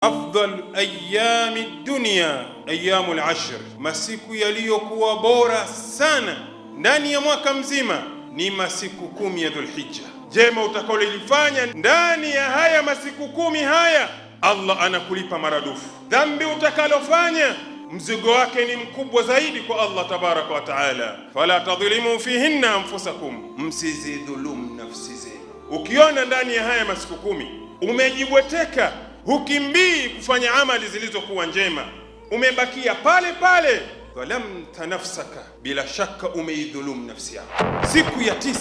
Afdal ayami dunya ayamul ashr, masiku yaliyokuwa bora sana ndani ya mwaka mzima ni masiku 10 ya Dhulhijja. Jema utakalolifanya ndani ya haya masiku 10 haya, Allah anakulipa maradufu. Dhambi utakalofanya mzigo wake ni mkubwa zaidi kwa Allah tabaraka wa taala. Fala tadhlimu fihinna anfusakum, msizidhulumu nafsi zenu. Ukiona ndani ya haya masiku 10 umejibweteka, hukimbii kufanya amali zilizokuwa njema, umebakia pale pale, dhalamta nafsaka, bila shaka umeidhulumu nafsi yako. Siku ya 9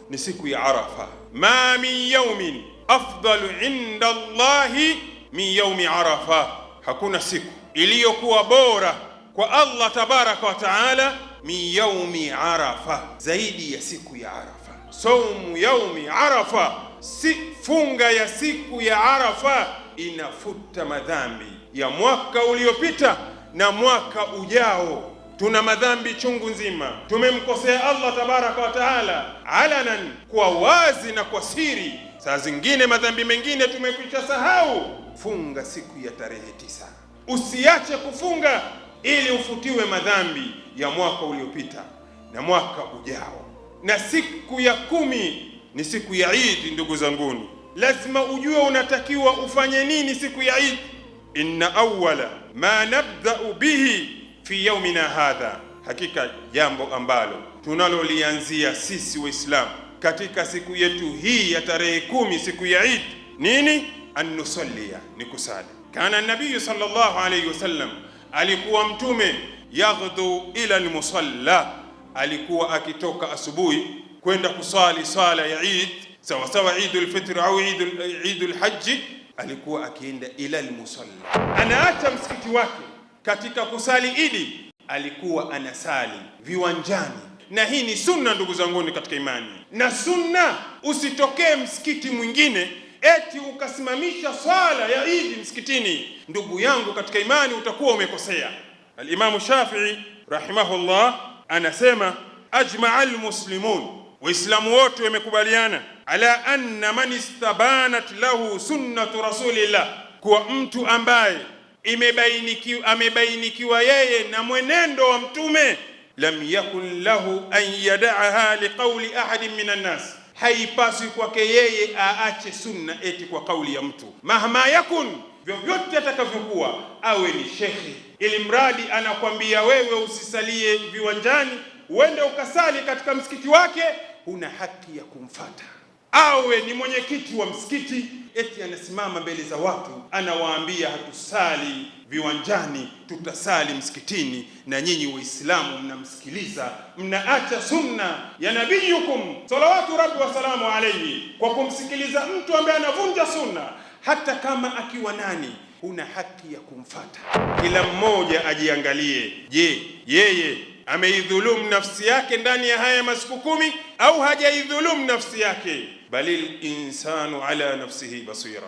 ni siku ya Arafa. Ma min yawmin afdalu inda Allahi min yawmi Arafa, hakuna siku iliyokuwa bora kwa Allah tabaraka wa taala min yawmi Arafa, zaidi ya siku ya Arafa. Saumu yawmi Arafa, si funga ya siku ya Arafa inafuta madhambi ya mwaka uliopita na mwaka ujao. Tuna madhambi chungu nzima, tumemkosea Allah tabaraka wa taala alanan, kwa wazi na kwa siri. Saa zingine madhambi mengine tumekwisha sahau. Funga siku ya tarehe 9, usiache kufunga ili ufutiwe madhambi ya mwaka uliopita na mwaka ujao. Na siku ya 10 ni siku ya Eid. Ndugu zanguni, lazima ujue unatakiwa ufanye nini siku ya Eid. Inna awwala ma nabda'u bihi fi yawmina hadha, hakika jambo ambalo tunalolianzia sisi Waislamu katika siku yetu hii ya tarehe 10, siku ya Eid, nini? An-nusallia, ni kusali. Kana nabii sallallahu alayhi wasallam, alikuwa mtume yaghdu ila al-musalla, alikuwa akitoka asubuhi kwenda kusali sala ya Eid, sawa sawa Eidul Fitr au Eidul Hajj, alikuwa akienda ila al-musalla. Anaacha msikiti wake katika kusali Idi, alikuwa anasali viwanjani. Na hii ni sunna, ndugu zangu katika imani. Na sunna, usitokee msikiti mwingine eti ukasimamisha swala ya Idi msikitini. Ndugu yangu katika imani, utakuwa umekosea. Al-Imam Shafi'i rahimahullah anasema, ajma'a al-muslimun, waislamu wote wamekubaliana, ala anna man istabanat lahu sunnatu rasulillah, kuwa mtu ambaye amebainikiwa yeye na mwenendo wa mtume, lam yakun lahu an yada'aha liqawli ahadin minan nas, haipaswi kwake yeye aache sunna eti kwa kauli ya mtu. Mahma yakun, vyovyote atakavyokuwa, awe ni shekhi, ili mradi anakwambia wewe usisalie viwanjani, uende ukasali katika msikiti wake, una haki ya kumfata. Awe ni mwenyekiti wa msikiti, eti anasimama mbele za watu anawaambia hatusali viwanjani, tutasali msikitini, na nyinyi Waislamu mnamsikiliza, mnaacha sunna ya nabiyukum salawatu rabbi wa salamu alayhi kwa kumsikiliza mtu ambaye anavunja sunna, hata kama akiwa nani, una haki ya kumfata. Kila mmoja ajiangalie, je, yeye ameidhulumu nafsi yake ndani ya haya masiku 10 au hajaidhulumu nafsi yake? Balil insanu ala nafsihi basira.